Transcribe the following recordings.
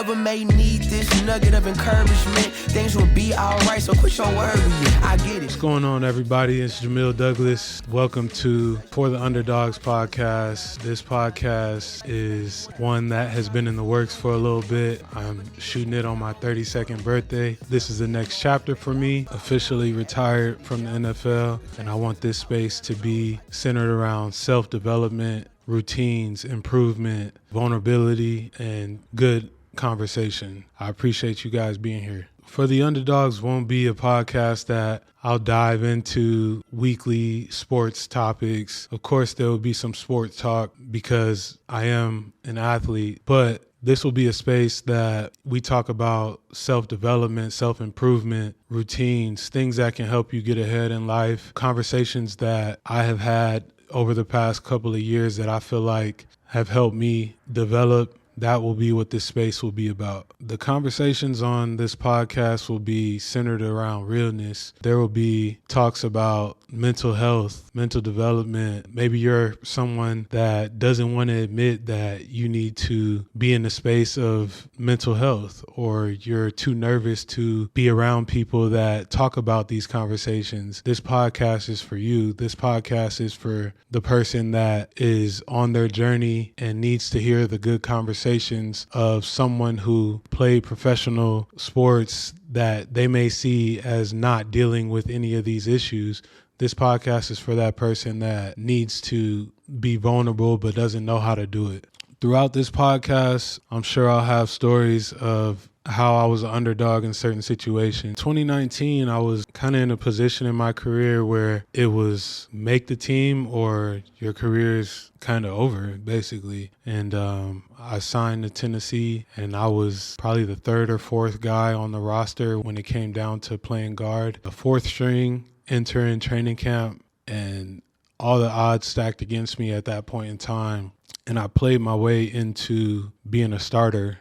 whoever may need this nugget of encouragement, things will be alright, so quit your worrying. I get it. What's going on, everybody? It's Jamil Douglas. Welcome to For The Underdogs podcast. This podcast is one that has been in the works for a little bit. I'm shooting it on my 32nd birthday. This is the next chapter for me, officially retired from the NFL, and I want this space to be centered around self-development, routines, improvement, vulnerability, and good conversation. I appreciate you guys being here. For the Underdogs won't be a podcast that I'll dive into weekly sports topics. Of course, there will be some sports talk because I am an athlete, but this will be a space that we talk about self-development, self-improvement, routines, things that can help you get ahead in life, conversations that I have had over the past couple of years that I feel like have helped me develop. That will be what this space will be about. The conversations on this podcast will be centered around realness. There will be talks about mental health, mental development. Maybe you're someone that doesn't want to admit that you need to be in the space of mental health, or you're too nervous to be around people that talk about these conversations. This podcast is for you. This podcast is for the person that is on their journey and needs to hear the good conversations of someone who played professional sports that they may see as not dealing with any of these issues. This podcast is for that person that needs to be vulnerable but doesn't know how to do it. Throughout this podcast, I'm sure I'll have stories of how I was an underdog in certain situations. 2019, I was kind of in a position in my career where it was make the team or your career is kind of over, basically. And I signed to Tennessee, and I was probably the third or fourth guy on the roster when it came down to playing guard. A fourth string, enter in training camp, and all the odds stacked against me at that point in time. And I played my way into being a starter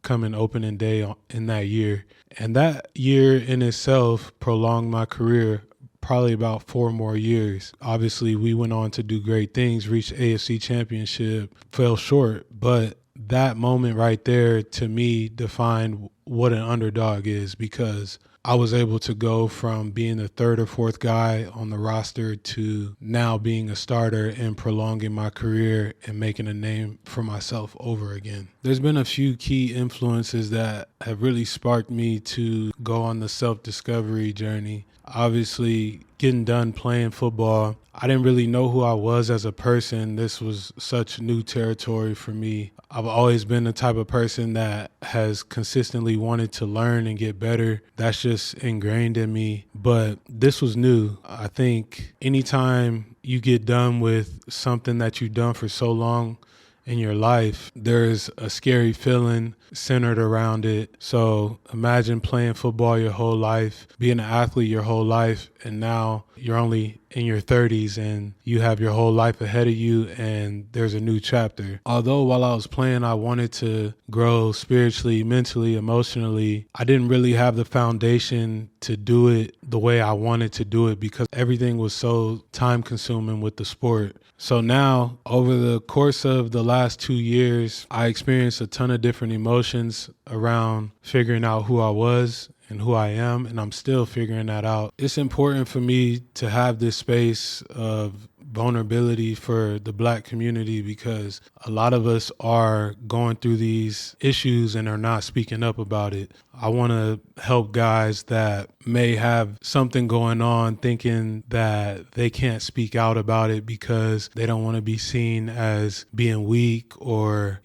coming opening day in that year. And that year in itself prolonged my career probably about 4 more years. Obviously, we went on to do great things, reached AFC Championship, fell short. But that moment right there, to me, defined what an underdog is, because I was able to go from being the third or fourth guy on the roster to now being a starter and prolonging my career and making a name for myself over again. There's been a few key influences that have really sparked me to go on the self-discovery journey. Obviously, getting done playing football, I didn't really know who I was as a person. This was such new territory for me. I've always been the type of person that has consistently wanted to learn and get better. That's just ingrained in me. But this was new. I think anytime you get done with something that you've done for so long in your life, there's a scary feeling centered around it. So imagine playing football your whole life, being an athlete your whole life, and now you're only in your 30s and you have your whole life ahead of you and there's a new chapter. Although while I was playing, I wanted to grow spiritually, mentally, emotionally, I didn't really have the foundation to do it the way I wanted to do it because everything was so time consuming with the sport. So now, over the course of the last 2 years, I experienced a ton of different emotions around figuring out who I was and who I am, and I'm still figuring that out. It's important for me to have this space of vulnerability for the Black community because a lot of us are going through these issues and are not speaking up about it. I want to help guys that may have something going on thinking that they can't speak out about it because they don't want to be seen as being weak or,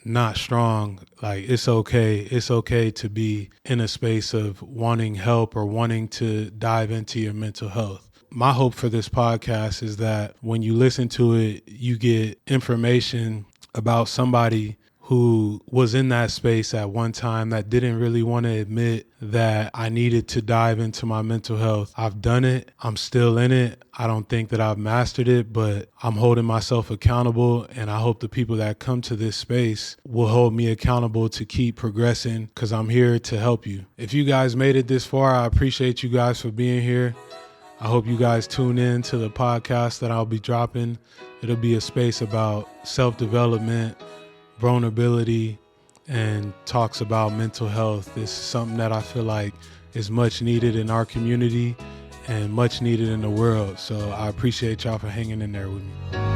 not strong. Like, it's okay. It's okay to be in a space of wanting help or wanting to dive into your mental health. My hope for this podcast is that when you listen to it, you get information about somebody who was in that space at one time that didn't really want to admit that I needed to dive into my mental health. I've done it. I'm still in it. I don't think that I've mastered it, but I'm holding myself accountable, and I hope the people that come to this space will hold me accountable to keep progressing because I'm here to help you. If you guys made it this far, I appreciate you guys for being here. I hope you guys tune in to the podcast that I'll be dropping. It'll be a space about self-development, vulnerability, and talks about mental health. It's something that I feel like is much needed in our community and much needed in the world. So I appreciate y'all for hanging in there with me.